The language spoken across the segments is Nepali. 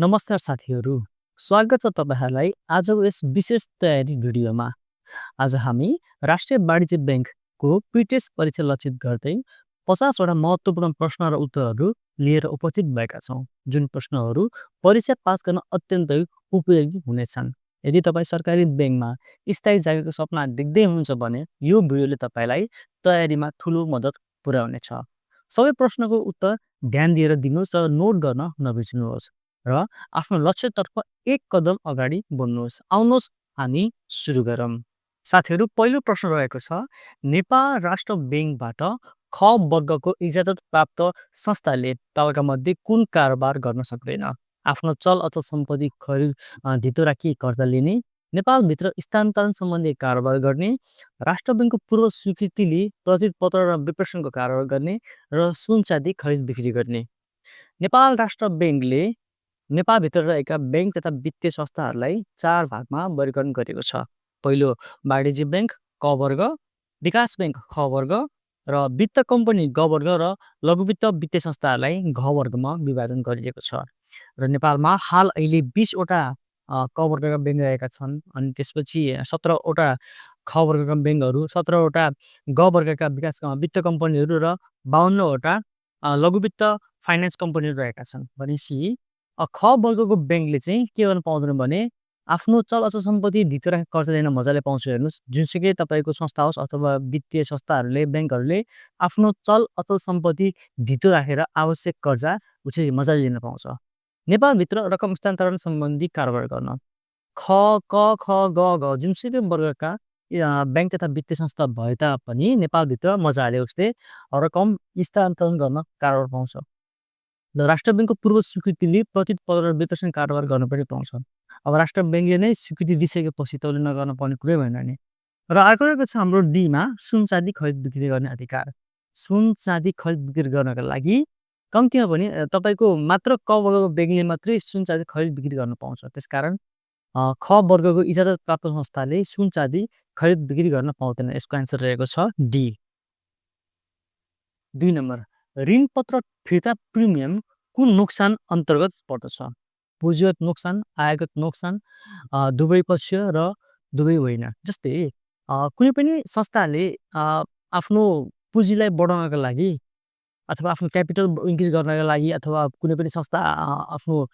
नमस्कार साथीहरू, स्वागत छ तपाईँहरूलाई आजको यस विशेष तयारी भिडियोमा। आज हामी राष्ट्रिय वाणिज्य ब्याङ्कको प्रिटेस्ट परीक्षा लक्षित गर्दै 50वटा महत्त्वपूर्ण प्रश्न र उत्तरहरू लिएर उपस्थित भएका छौँ, जुन प्रश्नहरू परीक्षा पास गर्न अत्यन्तै उपयोगी हुनेछन्। यदि तपाईँ सरकारी ब्याङ्कमा स्थायी जागिरको सपना देख्दै हुनुहुन्छ भने यो भिडियोले तपाईँलाई तयारीमा ठुलो मद्दत पुर्याउनेछ। सबै प्रश्नको उत्तर ध्यान दिएर दिनुहोस् र नोट गर्न नबिर्सिनुहोस् र आफ्नो लक्ष्यतर्फ एक कदम अगाडि बढ्नुहोस्। आउनुहोस् हामी सुरु गरौँ। साथीहरू, पहिलो प्रश्न रहेको छ, नेपाल राष्ट्र ब्याङ्कबाट ख वर्गको इजाजत प्राप्त संस्थाले तलका मध्ये कुन कारोबार गर्न सक्दैन? आफ्नो चल अचल सम्पत्ति खरिद धितो राखी कर्जा लिने, नेपालभित्र स्थानान्तरण सम्बन्धी कारोबार गर्ने, राष्ट्र ब्याङ्कको पूर्व स्वीकृतिले प्रतिपत्र र विप्रेषणको कारोबार गर्ने र सुन चाँदी खरिद बिक्री गर्ने। नेपाल राष्ट्र ब्याङ्कले नेपालभित्र रहेका ब्याङ्क तथा वित्तीय संस्थाहरूलाई 4 भागमा वर्गीकरण गरेको छ। पहिलो वाणिज्य ब्याङ्क क वर्ग, विकास ब्याङ्क ख वर्ग र वित्त कम्पनी ग वर्ग र लघुवित्त वित्तीय संस्थाहरूलाई घ वर्गमा विभाजन गरिएको छ। र नेपालमा हाल अहिले 20वटा क वर्गका ब्याङ्क रहेका छन्, अनि त्यसपछि 17वटा ख वर्गका ब्याङ्कहरू, 17वटा ग वर्गका वित्त कम्पनीहरू र 52वटा लघुवित्त फाइनेन्स कम्पनीहरू रहेका छन्। भनेपछि ख वर्गको ब्याङ्कले चाहिँ के गर्न पाउँदैन भने आफ्नो चल अचल सम्पत्ति धितो राखेर कर्जा लिन मजाले पाउँछ। हेर्नुहोस्, जुनसुकै तपाईँको संस्था होस् अथवा वित्तीय संस्थाहरूले ब्याङ्कहरूले आफ्नो चल अचल सम्पत्ति धितो राखेर आवश्यक कर्जा चाहिँ मजाले लिन पाउँछ। नेपालभित्र रकम स्थानान्तरण सम्बन्धी कारोबार गर्न ख क ख ग घ जुनसुकै वर्गका ब्याङ्क तथा वित्तीय संस्था भए तापनि नेपालभित्र मजाले उसले रकम स्थानान्तरण गर्न कारोबार पाउँछ। राष्ट्र ब्याङ्कको पूर्व स्वीकृतिले प्रतिपत्र र विप्रेषण कारोबार गर्न पनि पाउँछ। अब राष्ट्र ब्याङ्कले नै स्वीकृति दिइसकेपछि त उसले नगर्न पर्ने कुरै भएन नि। र अर्को रहेको छ हाम्रो डीमा सुन चाँदी खरिद बिक्री गर्ने अधिकार। सुन चाँदी खरिद बिक्री गर्नका लागि कम्तीमा पनि तपाईँको मात्र क वर्गको ब्याङ्कले मात्रै सुन चाँदी खरिद बिक्री गर्न पाउँछ। त्यसकारण ख वर्गको इजाजत प्राप्त संस्थाले सुन चाँदी खरिद बिक्री गर्न पाउँदैन। यसको एन्सर रहेको छ डी। 2 नम्बर, ऋणपत्र फिर्ता प्रिमियम कुन नोक्सान अन्तर्गत पर्दछ? पुँजीगत नोक्सान, आयगत नोक्सान, दुवै पक्ष र दुवै होइन। जस्तै कुनै पनि संस्थाले आफ्नो पुँजीलाई बढाउनका लागि अथवा आफ्नो क्यापिटल इन्क्रिज गर्नका लागि अथवा कुनै पनि संस्था आफ्नो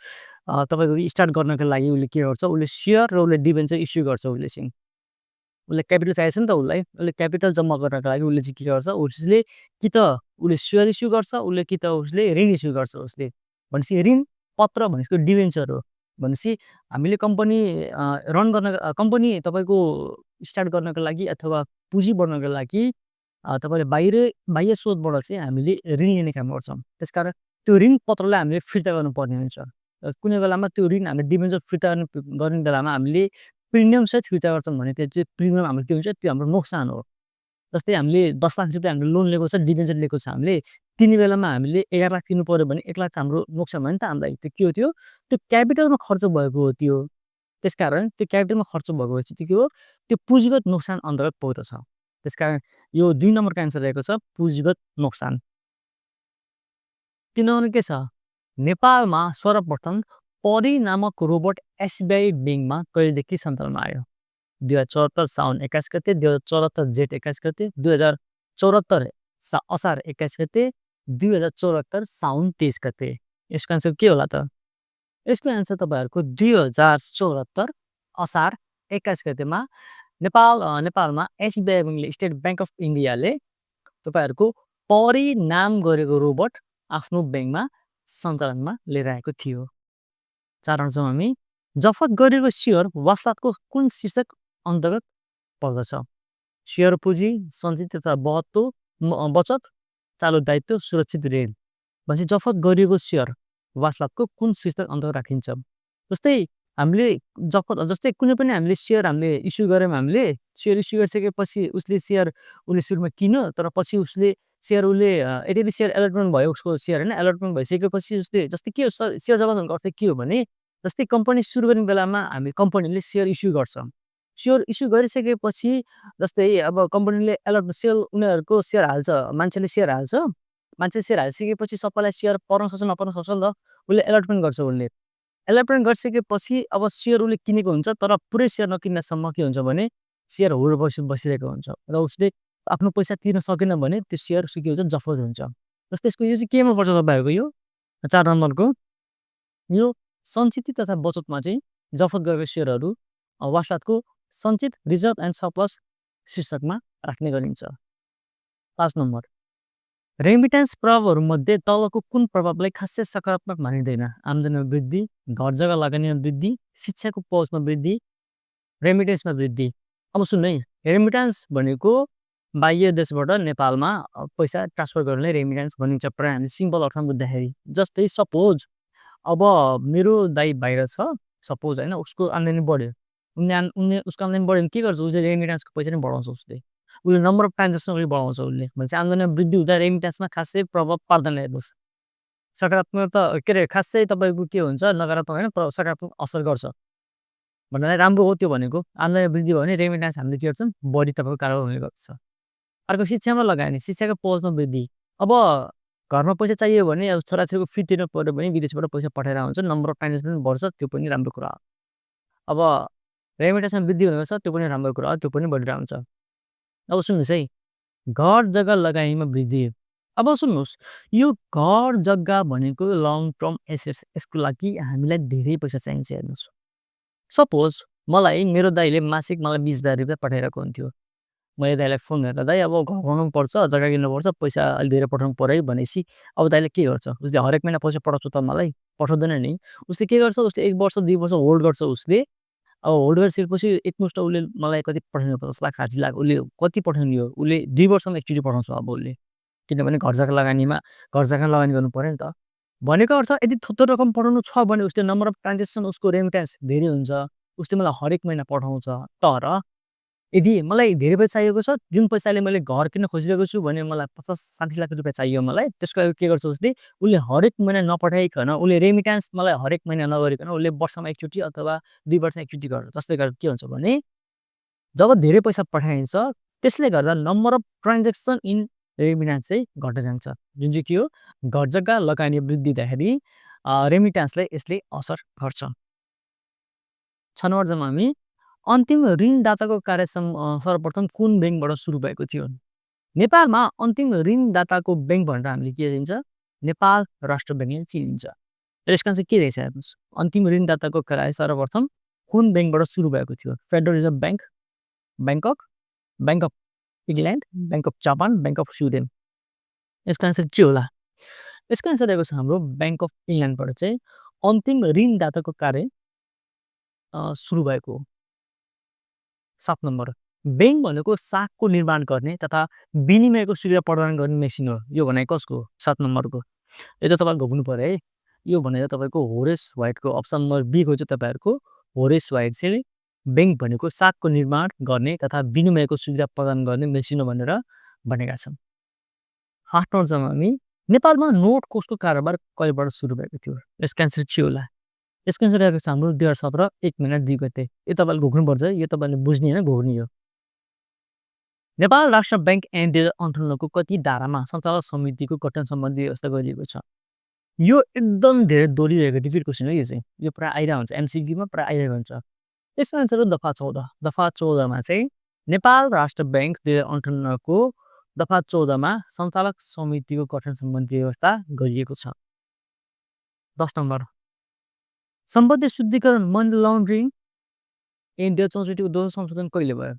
तपाईँको स्टार्ट गर्नका लागि उसले के गर्छ, उसले सेयर र उसले डिबेन्चर इस्यु गर्छ। उसले क्यापिटल चाहिएको छ नि त, उसले क्यापिटल जम्मा गर्नका लागि उसले चाहिँ के गर्छ, उसले कि त उसले सेयर इस्यु गर्छ, उसले कि त उसले ऋण इस्यु गर्छ। उसले भनेपछि ऋण पत्र भनेको डिबेन्चर हो। भनेपछि हामीले कम्पनी रन गर्न कम्पनी तपाईँको स्टार्ट गर्नका लागि अथवा पुँजी बढ्नका लागि तपाईँले बाह्य स्रोतबाट चाहिँ हामीले ऋण लिने काम गर्छौँ। त्यसकारण त्यो ऋण पत्रलाई हामीले फिर्ता गर्नुपर्ने हुन्छ। कुनै बेलामा त्यो ऋण हामीले डिबेन्चर फिर्ता गर्ने बेलामा हामीले प्रिमियमसहित फिर्ता गर्छौँ भने त्यो चाहिँ प्रिमियम हाम्रो के हुन्छ, त्यो हाम्रो नोक्सान हो। जस्तै हामीले 10 लाख रुपियाँ हामीले लोन लिएको छ, डिबेन्चर लिएको छ हामीले, तिनी बेलामा हामीले 11 लाख तिर्नु पऱ्यो भने 1 लाख हाम्रो नोक्सान भयो नि त हामीलाई। त्यो के हो, त्यो क्यापिटलमा खर्च भएको हो त्यो। त्यसकारण त्यो क्यापिटलमा खर्च भएको भएपछि त्यो के हो, त्यो पुँजीगत नोक्सान अन्तर्गत पर्दछ। त्यसकारण यो 2 नम्बरको एन्सर रहेको छ पुँजीगत नोक्सान। 3 नम्बर के छ, नेपालमा सर्वप्रथम परी नामक रोबोट एसबिआई ब्याङ्कमा कहिलेदेखि सञ्चालनमा आयो? 2074 साउन 21 गते, 2074 जेठ 21 गते, 2074 असार 21 गते, 2074 साउन 23 गते। यसको एन्सर के होला त? यसको एन्सर तपाईँहरूको 2074 असार 21 गतेमा नेपालमा एसबिआई ब्याङ्कले, स्टेट ब्याङ्क अफ इन्डियाले तपाईँहरूको परी नाम गरेको रोबोट आफ्नो ब्याङ्कमा सञ्चालनमा लिएर आएको थियो। 4 आउँछौँ हामी, जफत गरिएको सेयर वास्तादको कुन शीर्षक अन्तर्गत पर्दछ? सेयर पुँजी, सञ्चित तथा बचत, चालु दायित्व, सुरक्षित ऋण। भनेपछि जफत गरिएको सेयर वास्तादको कुन शीर्षक अन्तर्गत राखिन्छ? जस्तै कुनै पनि हामीले सेयर हामीले इस्यु गऱ्यौँ, हामीले सेयर इस्यु गरिसकेपछि उसले सुरुमा किन्यो, तर पछि उसले यदि सेयर एलटमेन्ट भयो, उसको सेयर होइन एलटमेन्ट भइसकेपछि उसले जस्तै के हो, सेयर जम्मा गर्नुको अर्थ के हो भने जस्तै कम्पनी सुरु गर्ने बेलामा कम्पनीले सेयर इस्यु गर्छ। सेयर इस्यु गरिसकेपछि जस्तै अब कम्पनीले उनीहरूको सेयर हाल्छ, मान्छेले सेयर हालिसकेपछि सबैलाई सेयर पर्न सक्छ नपर्न सक्छ नि त, उसले एलटमेन्ट गर्छ उसले। यसलाई पनि गरिसकेपछि अब सेयर उसले किनेको हुन्छ तर पुरै सेयर नकिन्दासम्म के हुन्छ भने सेयर होल्ड बसिरहेको हुन्छ र उसले आफ्नो पैसा तिर्न सकेन भने त्यो सेयर के हुन्छ जफत हुन्छ। जस्तै यसको यो चाहिँ केमा पर्छ तपाईँहरूको यो 4 नम्बरको यो सञ्चित तथा बचतमा चाहिँ जफत गरेको सेयरहरू वास्तादको सञ्चित रिजर्भ एन्ड सरप्लस शीर्षकमा राख्ने गरिन्छ। 5 नम्बर रेमिट्यान्स प्रभावहरूमध्ये तलको कुन प्रभावलाई खासै सकारात्मक मानिँदैन? आम्दानीमा वृद्धि, घर जग्गा लगानीमा वृद्धि, शिक्षाको पहुँचमा वृद्धि, रेमिटेन्समा वृद्धि। अब सुन्नु है, रेमिट्यान्स भनेको बाह्य देशबाट नेपालमा पैसा ट्रान्सफर गर्नलाई रेमिट्यान्स भनिन्छ प्रायः हामी सिम्पल अर्थमा बुझ्दाखेरि। जस्तै सपोज अब मेरो दाइ बाहिर छ सपोज होइन, उसको आम्दानी बढ्यो, उनले उसको आम्दानी बढ्यो भने के गर्छ उसले रेमिट्यान्सको पैसा नै बढाउँछ उसले नम्बर अफ ट्रान्जेक्सन उसले बढाउँछ उसले भने चाहिँ आम्दानीमा वृद्धि हुँदा रेमिट्यान्समा खासै प्रभाव पार्दैन हेर्नुहोस्। सकारात्मक त के अरे खासै तपाईँको के हुन्छ नकारात्मक होइन सकारात्मक असर गर्छ भन्नाले राम्रो हो त्यो भनेको। आम्दानी वृद्धि भयो भने रेमिट्यान्स हामीले के गर्छौँ बढी तपाईँको कारोबार हुने गर्छ। अर्को शिक्षामा लगायो भने शिक्षाको पहुँचमा वृद्धि। अब घरमा पैसा चाहियो भने अब छोराछोरीको फी तिर्नु पऱ्यो भने विदेशबाट पैसा पठाएर हुन्छ, नम्बर अफ ट्रान्जेक्सन पनि बढ्छ, त्यो पनि राम्रो कुरा हो। अब रेमिट्यान्समा वृद्धि हुने गर्छ, त्यो पनि राम्रो कुरा हो, त्यो पनि बढिरहेको हुन्छ। अब सुन्नुहोस् है, घर जग्गा लगानीमा वृद्धि। अब सुन्नुहोस्, यो घर जग्गा भनेको लङ टर्म एसेट्स, यसको लागि हामीलाई धेरै पैसा चाहिन्छ हेर्नुहोस्। सपोज मलाई मेरो दाइले मासिक मलाई 20,000 रुपियाँ पठाइरहेको हुन्थ्यो, मैले दाइलाई फोन गरेर दाइ अब घर बनाउनु पर्छ, जग्गा किन्नुपर्छ, पैसा अलि धेरै पठाउनु पऱ्यो भनेपछि अब दाइले के गर्छ उसले हरेक महिना पैसा पठाउँछ त मलाई पठाउँदैन नि। उसले के गर्छ उसले 1 वर्ष 2 वर्ष होल्ड गर्छ उसले। अब होल्ड गरिसकेपछि एकमुष्ट उसले मलाई कति पठाउने 50 लाख 60 लाख उसले कति पठाउने हो उसले 2 वर्षमा एकचोटि पठाउँछ अब उसले, किनभने घर जग्गा लगानी गर्नु पऱ्यो नि त। भनेको अर्थ यदि थोत्रो रकम पठाउनु छ भने उसले नम्बर अफ ट्रान्जेक्सन उसको रेमिट्यान्स धेरै हुन्छ, उसले मलाई हरेक महिना पठाउँछ। तर यदि मलाई धेरै पैसा चाहिएको छ, जुन पैसाले मैले घर किन्न खोजिरहेको छु भने मलाई 50-60 लाख रुपियाँ चाहियो मलाई, त्यसको लागि के गर्छ उसले हरेक महिना नपठाइकन उसले रेमिट्यान्स मलाई हरेक महिना नगरिकन उसले वर्षमा एकचोटि अथवा 2 वर्षमा एकचोटि गर्छ। त्यसले गर्दा के हुन्छ भने जब धेरै पैसा पठाइन्छ त्यसले गर्दा number of transaction in remittance चाहिँ घट्दै जान्छ, जुन चाहिँ के हो घर जग्गा लगानी वृद्धि हुँदाखेरि रेमिट्यान्सलाई यसले असर गर्छ। 6 नम्बर जम्मा हामी अन्तिम ऋणदाताको कार्य सर्वप्रथम कुन ब्याङ्कबाट सुरु भएको थियो? नेपालमा अन्तिम ऋणदाताको ब्याङ्क भनेर हामीले के दिन्छ नेपाल राष्ट्र ब्याङ्कले चिनिन्छ। र यसको चाहिँ के रहेछ हेर्नुहोस्, अन्तिम ऋणदाताको कार्य सर्वप्रथम कुन ब्याङ्कबाट सुरु भएको थियो? Federal reserve bank, Bangkok, bank of England, bank of Japan, bank of Sweden. यसको एन्सर के होला? यसको एन्सर रहेको छ हाम्रो ब्याङ्क अफ इङ्ल्यान्डबाट चाहिँ अन्तिम ऋणदाताको कार्य सुरु भएको हो। 7 नम्बर ब्याङ्क भनेको साखको निर्माण गर्ने तथा विनिमयको सुविधा प्रदान गर्ने मेसिन हो। यो भनेको कसको? 7 नम्बरको। यो चाहिँ तपाईँले घोक्नु पऱ्यो है। यो भनेको तपाईँको होरेस व्हाइटको अप्सन नम्बर बी को चाहिँ तपाईँहरूको होरेस व्हाइट चाहिँ ब्याङ्क भनेको साखको निर्माण गर्ने तथा विनिमयको सुविधा प्रदान गर्ने मेसिन हो भनेर भनेका छन्। 8 नम्बर जम्मा हामी नेपालमा नोट कोषको कारोबार कहिलेबाट सुरु भएको थियो? यसको एन्सर के होला? यसको एन्सर रहेको छ हाम्रो 2017 1 महिना 2 गते। यो तपाईँले घोक्नुपर्छ, यो तपाईँले बुझ्ने होइन घोक्ने हो। नेपाल राष्ट्र ब्याङ्क ऐन 2058 को कति धारामा सञ्चालक समितिको गठन सम्बन्धी व्यवस्था गरिएको छ? यो एकदम धेरै दोहोरिरहेको रिपिट क्वेसन हो यो चाहिँ, यो प्रायः आइरहेको हुन्छ एमसिक्यूमा प्रायः आइरहेको हुन्छ। यसको एन्सर हो दफा 14। दफा 14 मा चाहिँ नेपाल राष्ट्र ब्याङ्क 2058 को दफा 14 मा सञ्चालक समितिको गठन सम्बन्धी व्यवस्था गरिएको छ। 10 नम्बर सम्पत्ति शुद्धिकरण मनी लन्ड्रिङ ऐन 2064 को दोस्रो संशोधन कहिले भयो?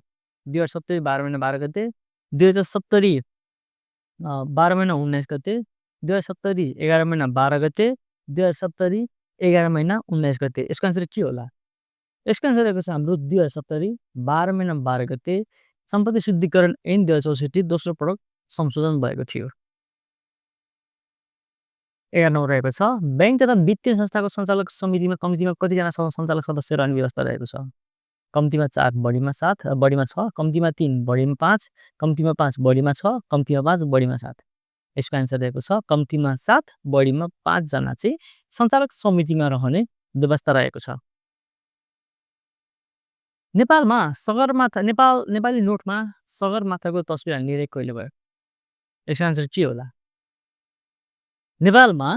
2070 12 महिना 12 गते, 2070 12 महिना 19 गते, 2070 11 महिना 12 गते, 2070 11 महिना 19 गते। यसको एन्सर के होला? यसको एन्सर रहेको छ हाम्रो 2070 12 महिना 12 गते सम्पत्ति शुद्धिकरण ऐन 2064 दोस्रो पटक संशोधन भएको थियो। 11 नम्बर रहेको छ ब्याङ्क तथा वित्तीय संस्थाको सञ्चालक समितिमा कम्तीमा कतिजना सञ्चालक सदस्य रहने व्यवस्था रहेको छ? कम्तीमा 4 बढीमा 7 बढीमा 6, कम्तीमा 3 बढीमा 5, कम्तीमा 5 बढीमा 6, कम्तीमा 5 बढीमा 7। यसको एन्सर रहेको छ कम्तीमा 7 बढीमा 5 जना चाहिँ सञ्चालक समितिमा रहने व्यवस्था रहेको छ। नेपालमा सगरमाथा नेपाली नोटमा सगरमाथाको तस्बिर हाल्ने कहिले भयो? यसको एन्सर के होला? नेपालमा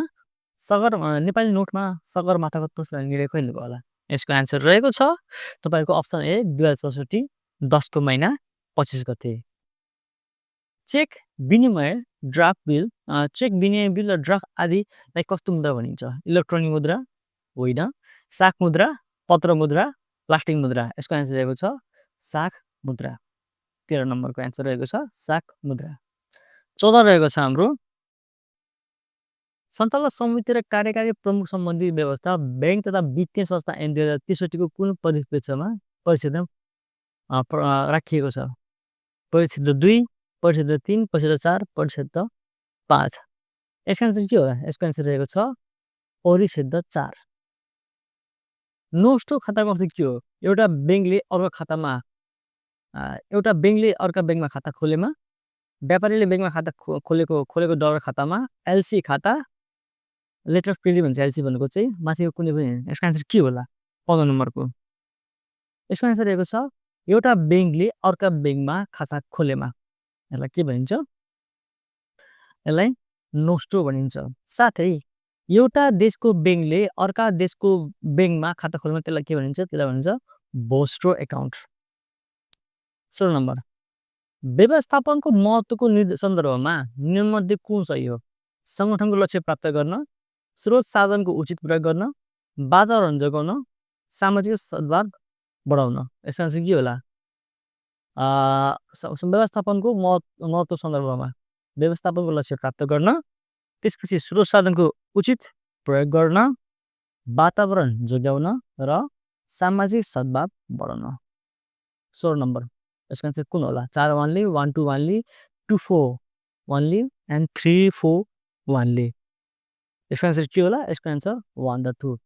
नेपाली नोटमा सगरमाथाको तोसला निर्णय कहिले भयो होला? यसको एन्सर रहेको छ तपाईँको अप्सन ए 2064 10 को महिना 25 गते। चेक विनिमय ड्राफ्ट बिल चेक विनिमय बिल र ड्राफ्ट आदिलाई कस्तो मुद्रा भनिन्छ? इलेक्ट्रोनिक मुद्रा होइन, शाक मुद्रा, पत्र मुद्रा, प्लास्टिक मुद्रा। यसको एन्सर रहेको छ शाक मुद्रा। 13 नम्बरको एन्सर रहेको छ शाक मुद्रा। 14 रहेको छ हाम्रो सञ्चालक समिति र कार्यकारी प्रमुख सम्बन्धी व्यवस्था बैंक तथा वित्तीय संस्था ऐन 2063 को कुन परिच्छेदमा राखिएको छ? परिच्छेद 2, परिच्छेद 3, परिच्छेद 4, परिच्छेद 5। यसको एन्सर के होला? यसको एन्सर रहेको छ परिच्छेद 4। नोस्टो खाताको अर्थ के हो? एउटा बैंकले अर्का बैंकमा खाता खोलेमा, व्यापारीले बैंकमा खाता खोलेको डलर खातामा एलसी खाता, लेटर अफ क्रेडिट भन्छ एलसी भनेको चाहिँ माथिको कुनै पनि होइन। यसको एन्सर के होला? 15 नम्बरको। यसको एन्सर रहेको छ एउटा बैंकले अर्का बैंकमा खाता खोलेमा। यसलाई के भनिन्छ? यसलाई नोस्टो भनिन्छ। साथै एउटा देशको बैंकले अर्का देशको बैंकमा खाता खोलेमा त्यसलाई के भनिन्छ? त्यसलाई भनिन्छ बोस्ट्रो एकाउन्ट। 16 नम्बर व्यवस्थापनको महत्त्वको सन्दर्भमा निम्नमध्ये कुन सही हो? सङ्गठनको लक्ष्य प्राप्त गर्न, स्रोत साधनको उचित प्रयोग गर्न, वातावरण जोगाउन, सामाजिक सद्भाव बढाउन। यसको एन्सर के होला? व्यवस्थापनको महत्त्व सन्दर्भमा व्यवस्थापनको लक्ष्य प्राप्त गर्न, त्यसपछि स्रोत साधनको उचित प्रयोग गर्न, वातावरण जोगाउन र सामाजिक सद्भाव बढाउन। 16 नम्बर यसको एन्सर कुन होला? 4 1 1 2 1 2 4 1 एन्ड 3 4 1। यसको एन्सर के होला? यसको एन्सर 1 र 2।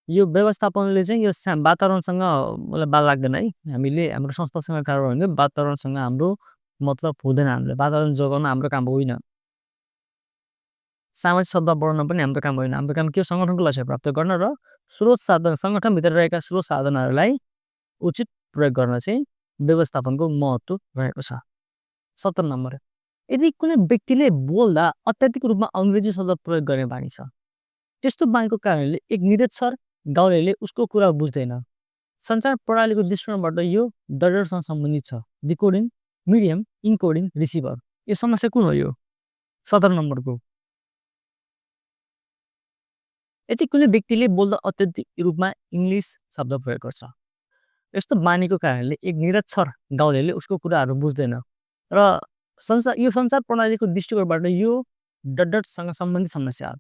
यो व्यवस्थापनले चाहिँ यो वातावरणसँग मलाई बाल लाग्दैन है। हामीले हाम्रो संस्थासँग कारोबार भने वातावरणसँग हाम्रो मतलब हुँदैन। हामीले वातावरण जोगाउन हाम्रो काम होइन। सामाजिक सद्भाव बढाउन पनि हाम्रो काम होइन। हाम्रो काम के हो? सङ्गठनको लक्ष्य प्राप्त गर्न र स्रोत साधन सङ्गठनभित्र रहेका स्रोत साधनहरूलाई उचित प्रयोग गर्न चाहिँ व्यवस्थापनको महत्त्व रहेको छ। 17 नम्बर यदि कुनै व्यक्तिले बोल्दा अत्याधिक रूपमा अङ्ग्रेजी शब्द प्रयोग गर्ने बानी छ, त्यस्तो बानीको कारणले एक निरक्षर गाउँलेले उसको कुरा बुझ्दैन। सञ्चार प्रणालीको दृष्टिकोणबाट यो डरसँग सम्बन्धित छ। डिकोडिङ, मिडियम, इन्कोडिङ, रिसिभर। यो समस्या कुन हो? यो 17 नम्बरको। यदि कुनै व्यक्तिले बोल्दा अत्याधिक रूपमा इङ्ग्लिस शब्द प्रयोग गर्छ, यस्तो बानीको कारणले एक निरक्षर गाउँलेले उसको कुराहरू बुझ्दैन र यो सञ्चार प्रणालीको दृष्टिकोणबाट यो डटसँग सम्बन्धित समस्या हो।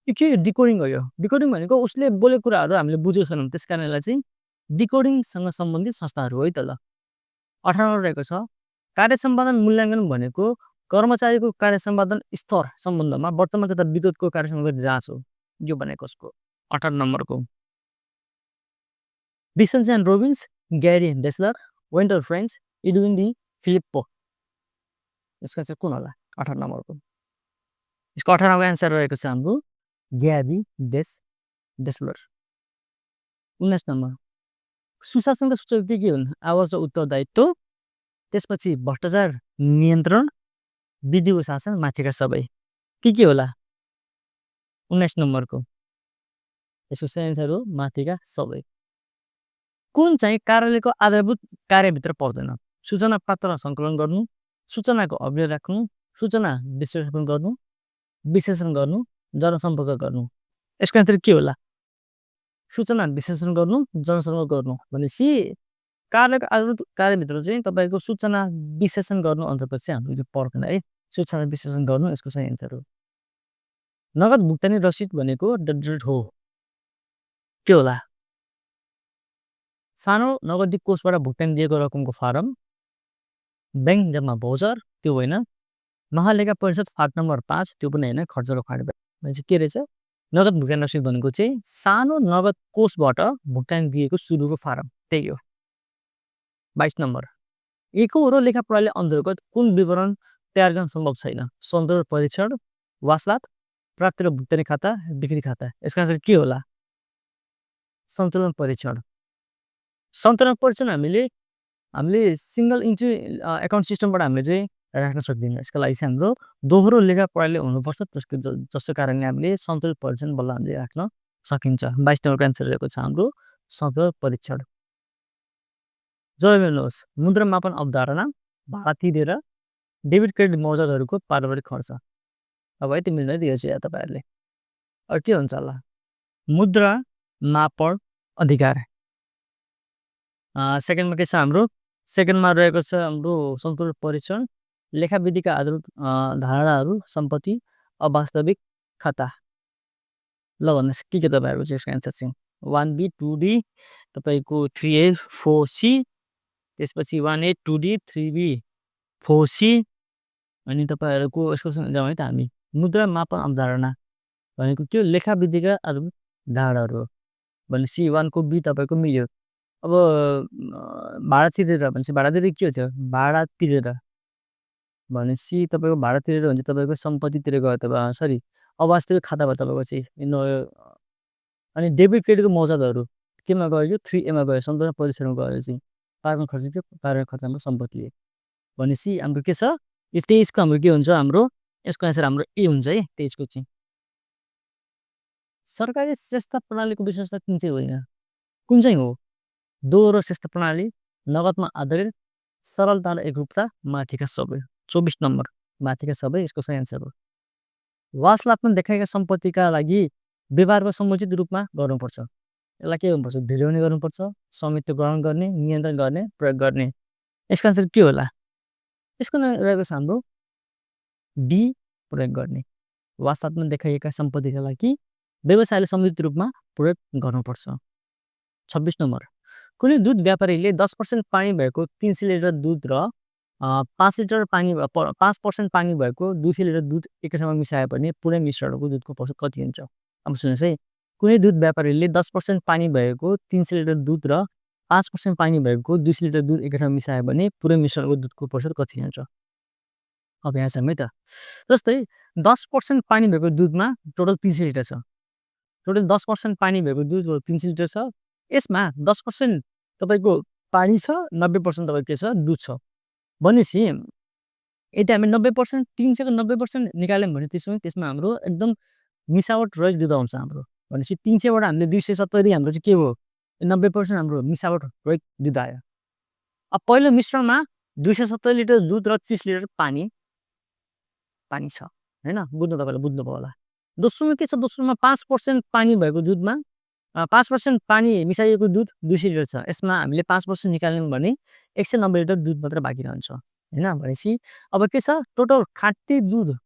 यो के डिकोडिङ हो? यो डिकोडिङ भनेको उसले बोलेको कुराहरू हामीले बुझेको छैनौँ, त्यस कारणलाई चाहिँ डिकोडिङसँग सम्बन्धित संस्थाहरू हो है त। ल 18 रहेको छ कार्य सम्पादन मूल्याङ्कन भनेको कर्मचारीको कार्य सम्पादन स्तर सम्बन्धमा वर्तमान तथा विगतको कार्य सम्पादन जाँच हो। यो भनेको उसको 18 नम्बरको। Vincent and Robbins, Gary Dessler, Venter French, Edwin D Filippo. यसको एन्सर कुन होला? 18 नम्बरको। यसको 18 को एन्सर रहेको छ हाम्रो ग्यारी डेस्लर। 19 नम्बर सुशासनका सूचक के हुन्? आवाज र उत्तरदायित्व, त्यसपछि भ्रष्टाचार नियन्त्रण, विधिको शासन, माथिका सबै। के होला? 19 नम्बरको। यसको सही एन्सर हो माथिका सबै। कुन चाहिँ कार्यालयको आधारभूत कार्यभित्र पर्दैन? सूचना प्राप्त र सङ्कलन गर्नु, सूचनाको अभिलेख राख्नु, सूचना विश्लेषण गर्नु, विश्लेषण गर्नु, जनसम्पर्क गर्नु। यसको एन्सर के होला? सूचना विश्लेषण गर्नु, जनसम्पर्क गर्नु भनेपछि कार्यालयको आधारभूत कार्यभित्र चाहिँ तपाईँको सूचना विश्लेषण गर्नु अन्तर्गत चाहिँ हाम्रो पर्दैन है। सूचना विश्लेषण गर्नु यसको सही एन्सर हो। नगद भुक्तानी रसिद भनेको डेट हो। के होला? सानो नगदी कोषबाट भुक्तानी दिएको रकमको फारम, ब्याङ्क जम्मा भोचर त्यो होइन, महालेखा परिषद फाट नम्बर 5 त्यो पनि होइन, खर्च र फाट भनेपछि के रहेछ? नगद भुक्तानी रसिद भनेको चाहिँ सानो नगद कोषबाट भुक्तानी दिएको सुरुको फारम, त्यही हो। 22 नम्बर एकोहोरो लेखा प्रणाली अन्तर्गत कुन विवरण तयार गर्न सम्भव छैन? सन्तुलन परीक्षण, वासलात, प्राप्ति र भुक्तानी खाता, बिक्री खाता। यसको एन्सर के होला? सन्तुलन परीक्षण। सन्तुलन परीक्षण हामीले सिङ्गल इन्ट्री एकाउन्ट सिस्टमबाट हामीले चाहिँ राख्न सक्दिनँ। यसको लागि चाहिँ हाम्रो दोहोरो लेखा प्रणाली हुनुपर्छ। जसको कारणले हामीले सन्तुलित परीक्षण बल्ल हामीले राख्न सकिन्छ। 22 नम्बरको एन्सर रहेको छ हाम्रो सन्तुलन परीक्षण। जवाब हेर्नुहोस्, मुद्रा मापन अवधारणा, भाडा तिरेर डेबिट क्रेडिट मौजादारहरूको पारम्परिक खर्च। अब यति मिल्दैन दिएको छ यहाँ तपाईँहरूले। अब के हुन्छ होला? मुद्रा मापन अधिकार। सेकेन्डमा के छ हाम्रो? सेकेन्डमा रहेको छ हाम्रो सन्तुलन परीक्षण, लेखाविधिका आधारभूत धारणाहरू, सम्पत्ति, अवास्तविक खाता। ल भन्नुहोस् के तपाईँहरूको चाहिँ यसको एन्सर चाहिँ 1B 2D तपाईँको 3A 4C त्यसपछि 1A 2D 3B 4C अनि तपाईँहरूको यसको जाउँ है त हामी। मुद्रा मापन अवधारणा भनेको के हो? लेखाविधिका आधारभूत धारणाहरू हो। भनेपछि 1 को B तपाईँको मिल्यो। अब भाडा तिरेर भनेपछि भाडा तिरेर के हो त्यो? भाडा तिरेर भनेपछि तपाईँको भाडा तिरेर हुन्छ तपाईँको सम्पत्तितिर गयो तपाईँ सरी अवास्तविक खाता भयो तपाईँको चाहिँ अनि डेबिट क्रेडिटको मौजादारहरू केमा गयो? यो 3A मा गयो, सन्तुलन परीक्षणमा गयो चाहिँ। पारम्परिक खर्च के? पारम्परिक खर्च हाम्रो सम्पत्ति हो। भनेपछि हाम्रो के छ? यो 23 को हाम्रो के हुन्छ? हाम्रो यसको एन्सर हाम्रो ए हुन्छ है 23 को चाहिँ। सरकारी स्वस्थ प्रणालीको विशेषता कुन चाहिँ होइन? कुन चाहिँ हो? दोहोरो स्वस्थ प्रणाली, नगदमा आधारित, सरलता र एकरूपता, माथिका सबै। 24 नम्बर माथिका सबै यसको सही एन्सर हो। वास्तवमा देखाएका सम्पत्तिका लागि व्यवहारको समुचित रूपमा गर्नुपर्छ। यसलाई के गर्नुपर्छ? ढिल्याउने गर्नुपर्छ, स्वामित्व ग्रहण गर्ने, नियन्त्रण गर्ने, प्रयोग गर्ने। यसको एन्सर के होला? यसको रहेको छ हाम्रो डी प्रयोग गर्ने। वास्तवमा देखाइएका सम्पत्तिका लागि व्यवसायले समुचित रूपमा प्रयोग गर्नुपर्छ। 26 नम्बर कुनै दुध व्यापारीले 10% पानी भएको 300 लिटर दुध र 5% पानी भएको 200 लिटर दुध एकै ठाउँमा मिसायो भने पुरै मिश्रणको दुधको प्रतिशत कति हुन्छ? अब सुन्नुहोस् है, कुनै दुध व्यापारीले 10% पानी भएको 300 लिटर दुध र 5% पानी भएको 200 लिटर दुध एकै ठाउँमा मिसायो भने पुरै मिश्रणको दुधको प्रतिशत कति हुन्छ? अब यहाँ छ है त। जस्तै 10% पानी भएको दुधमा टोटल 300 लिटर छ। टोटल 10% पानी भएको दुध 300 लिटर छ। यसमा 10% तपाईँको पानी छ, 90% तपाईँको के छ? दुध छ। भनेपछि यदि हामी 90% 300 को 90% निकाल्यौँ भने त्यसमा हाम्रो एकदम मिसावट रहित दुध आउँछ हाम्रो। भनेपछि 300 बाट हामीले 270 हाम्रो चाहिँ के हो? 90% हाम्रो मिसावट रहित दुध आयो। अब पहिलो मिश्रणमा 270 लिटर दुध र 30 लिटर पानी छ हैन? बुझ्नु तपाईले बुझ्नुभयो होला। दोस्रोमा के छ? दोस्रोमा 5% पानी भएको दुधमा 5% पानी मिसाइएको दुध 200 लिटर छ। यसमा हामीले 5% निकाल्यौँ भने 190 लिटर दुध मात्र बाँकी रहन्छ हैन? भनेपछि अब के छ? टोटल खाँटी दुध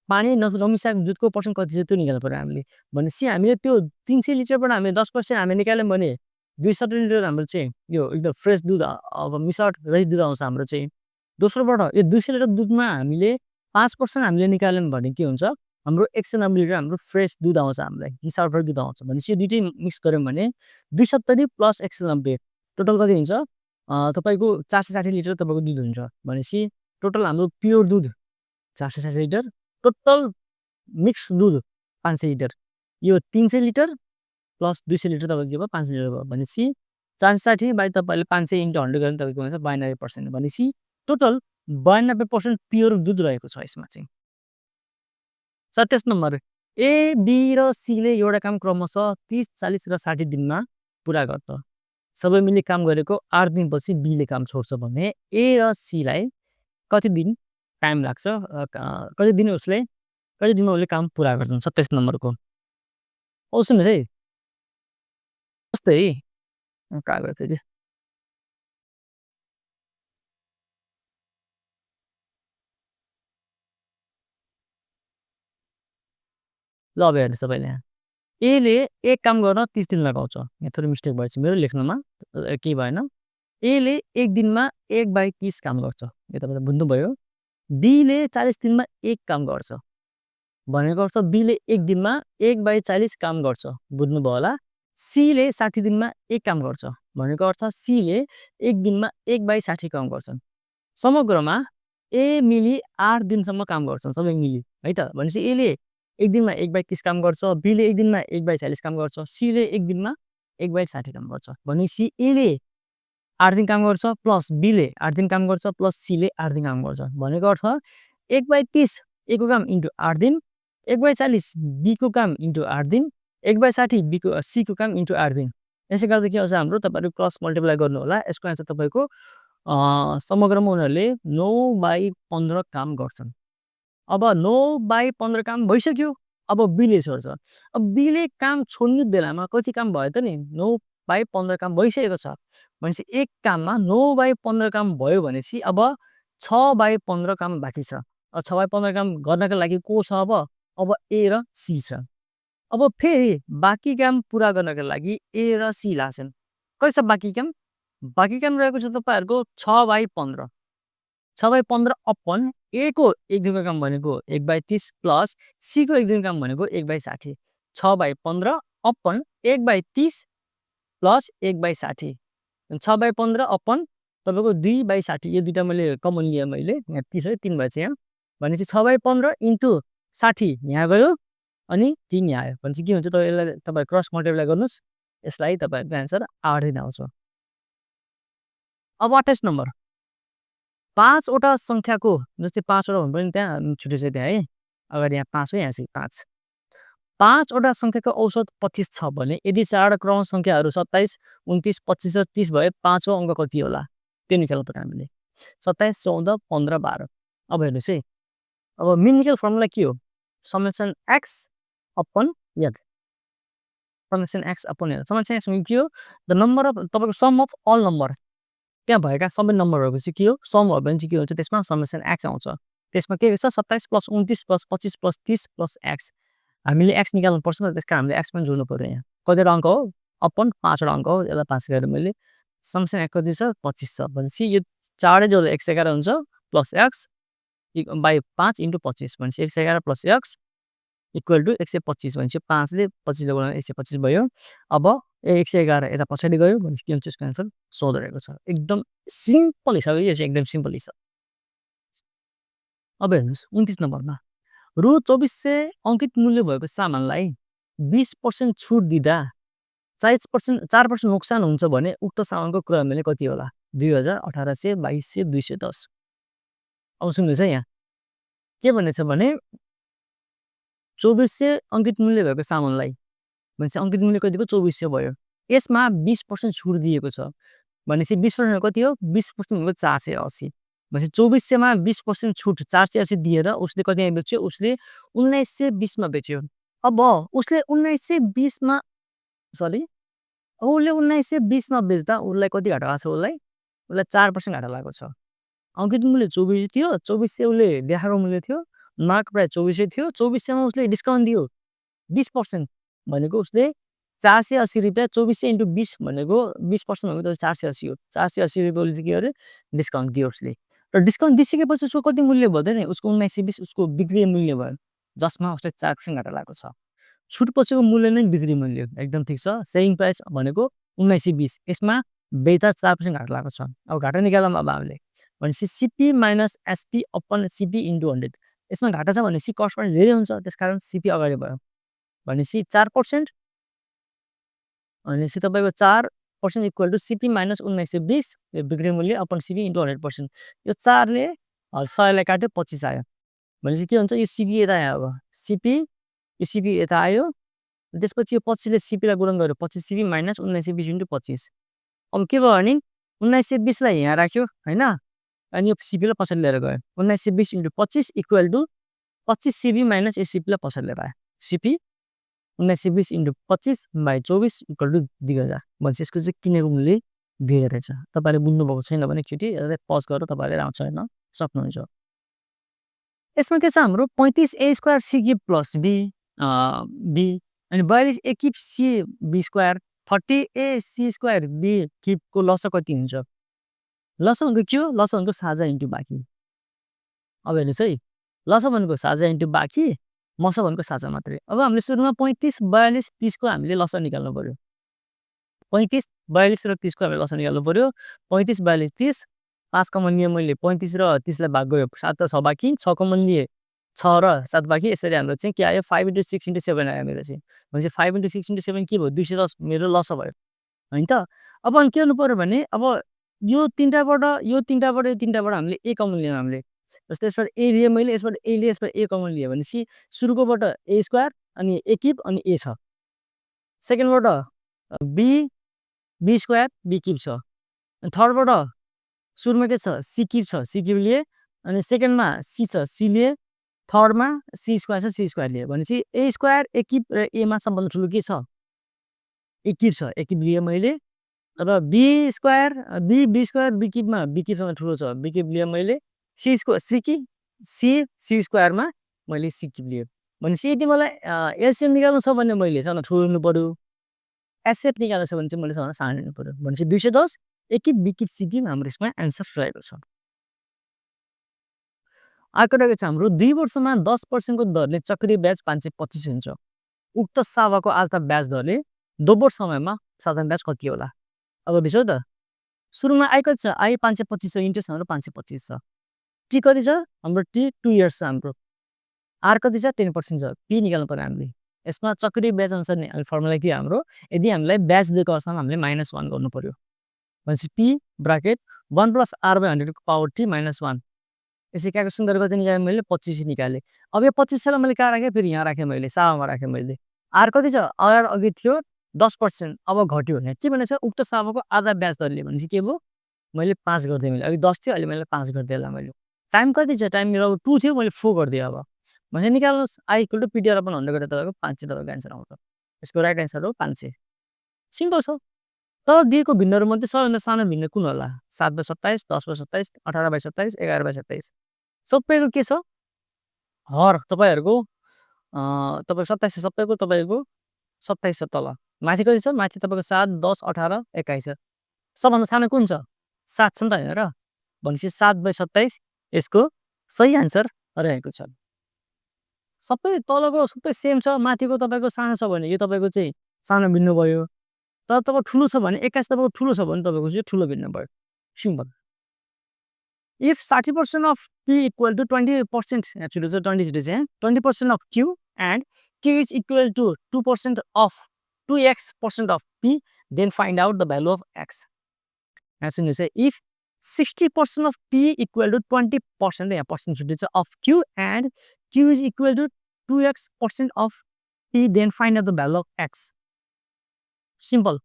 पानी नमिसाएको दुधको पर्सेन्ट कति छ त्यो निकाल्नु पर्यो हामीले। भनेपछि हामीले त्यो 300 लिटरबाट हामीले 10% हामीले निकाल्यौँ भने 270 लिटर हाम्रो चाहिँ यो एकदम फ्रेस दुध अब मिसावट रहित दुध आउँछ हाम्रो चाहिँ। दोस्रोबाट यो 200 लिटर दुधमा हामीले 5% हामीले निकाल्यौँ भने के हुन्छ? हाम्रो 190 लिटर हाम्रो फ्रेस दुध आउँछ हामीलाई, मिसावट रहित दुध आउँछ। भनेपछि यो दुईटै मिक्स गर्यौँ भने 270 प्लस 190 टोटल कति हुन्छ? तपाईँको 460 लिटर तपाईँको दुध हुन्छ। भनेपछि टोटल हाम्रो प्योर दुध 460 लिटर, टोटल मिक्स दुध 500 लिटर। यो 300 लिटर प्लस 200 लिटर तपाईँको के भयो? 500 लिटर भयो। भनेपछि 460 बाइ तपाईँले 500 × 100 गर्ने तपाईँको हुन्छ 92%। भनेपछि टोटल 92% प्योर दुध रहेको छ यसमा चाहिँ। 27 नम्बर ए, बी र सीले एउटा काम क्रमशः 30, 40 र 60 दिनमा पुरा गर्छ। सबै मिली काम गरेको 8 दिनपछि बीले काम छोड्छ भने ए र सीलाई कति दिन टाइम लाग्छ? कति दिनमा उसले काम पुरा गर्छन्? 27 नम्बरको। ओ सुन्नुहोस् है, जस्तै कहाँ गयो फेरि? ल अब हेर्नुहोस् तपाईँले यहाँ एले एक काम गर्न 30 दिन लगाउँछ। यहाँ थोरै मिस्टेक भएछ मेरो लेख्नुमा, केही भएन। एले एक दिनमा 1/30 काम गर्छ। यो तपाईँले बुझ्नुभयो। बीले 40 दिनमा 1 काम गर्छ। भनेको अर्थ बीले एक दिनमा 1/40 काम गर्छ। बुझ्नुभयो होला। सीले 60 दिनमा 1 काम गर्छ। भनेको अर्थ सीले एक दिनमा 1/60 काम गर्छन्। समग्रमा ए मिली 8 दिनसम्म काम गर्छन् सबै मिली है त। भनेपछि एले एक दिनमा 1/30 काम गर्छ, बीले एक दिनमा 1/40 काम गर्छ, सीले एक दिनमा 1/60 काम गर्छ। भनेपछि एले 8 दिन काम गर्छ प्लस बीले 8 दिन काम गर्छ प्लस सीले 8 दिन काम गर्छ भनेको अर्थ 1/30 ए को काम इन्टु 8 दिन 1/40 बी को काम इन्टु 8 दिन 1/60 बी को सी को काम इन्टु 8 दिन। यसले गर्दा के आउँछ हाम्रो तपाईहरु क्रस मल्टिप्लाई गर्नु होला। यसको आन्सर तपाईको समग्रमा उनीहरूले 9/15 काम गर्छन्। अब 9/15 काम भइसक्यो। अब बीले छोड्छ। अब बीले काम छोड्ने बेलामा कति काम भयो त नि 9/15 काम भइसकेको छ। भनेपछि एक काममा 9/15 काम भयो भनेपछि अब 6/15 काम बाँकी छ। अब 6/15 काम गर्नका लागि को छ अब? अब ए र सी छ। अब फेरि बाँकी काम पुरा गर्नका लागि ए र सी लाग्छन्। कति छ बाँकी काम? बाँकी काम रहेको छ तपाईहरुको 6/15 6/15 अपन ए को 1 दिनको काम भनेको 1/30 प्लस सी को 1 दिनको काम भनेको 1/60 6/15 अपन 1/30 प्लस 1/60 6/15 अपन तपाईको 2/60 यो दुईटा मैले कमन लिए मैले यहाँ 30 है 3 भएछ यहाँ भनेपछि 6/15 इन्टु 60 यहाँ गयो अनि 3 यहाँ आयो भनेपछि के हुन्छ त यसलाई तपाई क्रस मल्टिप्लाई गर्नुस् यसलाई तपाईहरुको आन्सर 8 दिन आउँछ। अब 28 नम्बर 5 वटा संख्याको जस्तै 5 वटा हुनु पनि त्यहाँ छुटेछ त्यहाँ है अगाडि यहाँ 5 हो यहाँ चाहिँ 5 5 वटा संख्याको औसत 25 छ भने यदि 4 वटा क्रम संख्याहरू 27 29 25 र 30 भए पाँचौं अङ्क कति होला त्यो निकाल्नु पर्यो हामीले 27 14 15 12 अब हेर्नुस् है अब मिनिकल फर्मुला के हो समेसन x अपन यद समेसन x अपन यद समेसन x के हो द नम्बर अफ तपाईको सम अफ अल नम्बर त्यहाँ भएका सबै नम्बरहरुको चाहिँ के हो सम हो भने चाहिँ के हुन्छ त्यसमा समेसन x आउँछ त्यसमा के छ 27 + 29 + 25 + 30 + x हामीले x निकाल्नु पर्छ नि त्यसका हामीले x पनि जोड्नु पर्यो यहाँ कतिवटा अङ्क हो अपन 5 वटा अङ्क हो यसलाई 5 गरेर मैले समेसन x कति छ 25 छ भनेपछि यो 4 जोड्दा 111 हुन्छ प्लस x बाइ 5 * 25 भनेपछि 111 + x = 125 भनेपछि 5 ले 25 ले गुणा 125 भयो। अब 111 यता पछाडि गयो भनेपछि के हुन्छ यसको आन्सर 14 रहेको छ। एकदम सिम्पल हिसाब यो चाहिँ एकदम सिम्पल हिसाब। अब हेर्नुस् 29 नम्बरमा रु 2400 अङ्कित मूल्य भएको सामानलाई 20% छुट दिँदा 4% नोक्सान हुन्छ भने उक्त सामानको क्रय मूल्य कति होला 2000 1800 2200 210 अब सुन्नुस् है यहाँ के भनेछ भने 2400 अङ्कित मूल्य भएको सामानलाई भनेपछि अङ्कित मूल्य कति भयो 2400 भयो यसमा 20% छुट दिएको छ भनेपछि 20% कति हो 20% भनेको 480 भनेपछि 2400 मा 20% छुट 480 दिएर उसले कति बेच्यो उसले 1920 मा बेच्यो। अब उसले 1920 मा सरी उसले 1920 मा बेच्दा उसलाई कति घाटा लाग्छ उसलाई 4% घाटा लागेको छ। अङ्कित मूल्य 2400 थियो 2400 उसले देखाएको मूल्य थियो मार्क प्राइस 2400 थियो 2400 मा उसले डिस्काउन्ट दियो 20% भनेको उसले 480 रुपैयाँ 2400 * 20 भनेको 20% भनेको 480 हो 480 रुपैयाँ उसले के गर्यो डिस्काउन्ट दियो उसले र डिस्काउन्ट दिइसकेपछि उसको कति मूल्य भयो त नि उसको 1920 उसको बिक्री मूल्य भयो जसमा उसले 4% घाटा लागेको छ। छुटपछिको मूल्य नै बिक्री मूल्य एकदम ठिक छ सेलिङ प्राइस भनेको 1920 यसमा बेच्दा 4% घाटा लागेको छ। अब घाटा निकालौँ अब हामीले भनेपछि CP minus SP upon CP * 100 यसमा घाटा छ भनेपछि कस्ट पनि धेरै हुन्छ त्यसकारण सीपी अगाडि भयो भनेपछि 4% भनेपछि तपाईको 4% इक्वल टु सीपी माइनस 1920 यो बिक्री मूल्य अपन सीपी * 100% यो 4 ले 100 लाई काट्यो 25 आयो भनेपछि के हुन्छ यो सीपी यता आयो अब सीपी यो सीपी यता आयो त्यसपछि यो 25 ले सीपी लाई गुणन गर्यो 25 सीपी माइनस 1920 * 25 अब के भयो भने 1920 लाई यहाँ राख्यो हैन अनि यो सीपी लाई पछाडि लिएर गयो 1920 * 25 इक्वल टु 25 सीपी माइनस यो सीपी लाई पछाडि लिएर आयो सीपी 1920 * 25 / 24 = 2000 भनेपछि यसको चाहिँ किनेको मूल्य 2000 रहेछ। तपाईले बुझ्नु भएको छैन भने एकचोटी यसलाई पज गरेर तपाईले आउँछ हैन सक्नुहुन्छ। यसमा के छ हाम्रो 35a² c³ + b अनि 42a³ c b² 30ac² b³ को लसा कति हुन्छ लसा भनेको के हो लसा भनेको साझा इन्टु बाँकी। अब हेर्नुस् है लसा भनेको साझा इन्टु बाँकी मसा भनेको साझा मात्रै। अब हामीले सुरुमा 35 42 30 को हामीले लसा निकाल्नु पर्यो 35 42 र 30 को हामीले लसा निकाल्नु पर्यो 35 42 30 5 कमन लिए मैले 35 र 30 लाई भाग गयो 7 र 6 बाँकी 6 कमन लिए 6 र 7 बाँकी यसरी हाम्रो चाहिँ के आयो 5 * 6 * 7 आयो मेरो चाहिँ भनेपछि 5 * 6 * 7 के भयो 210 मेरो लसा भयो हैन त। अब अनि के गर्नु पर्यो भने अब यो तीनटाबाट हामीले ए कमन लियौँ हामीले। जस्तै यसबाट ए लिएँ मैले, यसबाट ए लिएँ, यसबाट ए कमन लिएँ भनेपछि सुरुकोबाट ए स्क्वायर अनि ए क्युब अनि ए छ। सेकेन्डबाट B B square B cube छ। अनि थर्डबाट सुरुमा के छ सी क्युब छ, सी क्युब लिएँ। अनि सेकेन्डमा सी छ, सी लिएँ। थर्डमा सी स्क्वायर छ, सी स्क्वायर लिएँ भनेपछि ए स्क्वायर ए क्युब र एमा सबभन्दा ठुलो के छ ए क्युब छ, ए क्युब लिएँ मैले। र B square B square B क्युबमा बी क्युबसँग ठुलो छ, बी क्युब लिएँ मैले। सी स्क्वायरमा मैले सी क्युब लिएँ भनेपछि यदि मलाई एलसिएम निकाल्नु छ भने मैले सबभन्दा ठुलो लिनु पऱ्यो, एसएफ निकाल्नु छ भने चाहिँ मैले सबभन्दा सानो लिनु पऱ्यो भनेपछि 210 A cube B cube C cube हाम्रो यसमा एन्सर रहेको छ। अर्को रहेको छ हाम्रो 2 वर्षमा 10% को दरले चक्रीय ब्याज 525 हुन्छ। उक्त सावाको आल्फा ब्याज दरले दोब्बर समयमा साधारण ब्याज कति होला? अब बिर्स्यौ त सुरुमा आई कति छ, आई 525 छ, इन्ट्रेस्ट हाम्रो 525 छ। टी कति छ हाम्रो, टी 2 इयर्स छ हाम्रो। आर कति छ 10% छ। पी निकाल्नु पर्यो हामीले। यसमा चक्रीय ब्याज अनुसार नि फर्मुला के हाम्रो, यदि हामीलाई ब्याज दिएको अवस्थामा हामीले -1 गर्नु पर्यो भनेपछि पी ब्राकेट 1 + r/100 को पावर t - 1। यसै क्याल्कुलेसन गरेर कति निकालेँ मैले 25 निकालेँ। अब यो 25 लाई मैले कहाँ राखेँ, फेरि यहाँ राखेँ मैले, सावामा राखेँ मैले। आर कति छ, आर अघि थियो 10%, अब घट्यो भने के भनेको छ उक्त सावाको आधा ब्याज दरले भनेपछि के भयो, मैले 5 गरिदिएँ मैले। अघि 10 थियो, अहिले मैले 5 गरिदिएँ ल मैले। टाइम कति छ, टाइम मेरो 2 थियो, मैले 4 गरिदिएँ अब। भने निकाल्नुहोस् आई = PTR/100 गरेर तपाईँको 5 चाहिँ तपाईँको एन्सर आउँछ। यसको राइट एन्सर हो 500। सिम्पल छ। तर दिएको भिन्नहरूमध्ये सबैभन्दा सानो भिन्न कुन होला? 7/27, 10/27, 18/27, 11/27। सबैको के छ हर तपाईँहरूको तपाईँ 27 सबैको तपाईँको 27 छ तल। माथि कति छ, माथि तपाईँको 7, 10, 18, 21 छ। सबभन्दा सानो कुन छ 7 छ नि त होइन र, भनेपछि 7/27 यसको सही एन्सर रहेको छ। सबै तलको सबै सेम छ, माथिको तपाईँको सानो छ भने यो तपाईँको चाहिँ सानो भिन्न भयो। तर तपाईँ ठुलो छ भने 21 तपाईँको ठुलो छ भने तपाईँको चाहिँ ठुलो भिन्न भयो। Simple. If 30% of P equal to 20%, actually it's 20% of Q and Q is equal to 2% of 2x% of P, then find out the value of X. As you say, if 60% of P equal to 20% percentage of Q and Q is equal to 2x% of P, then find out the value of X. Simple.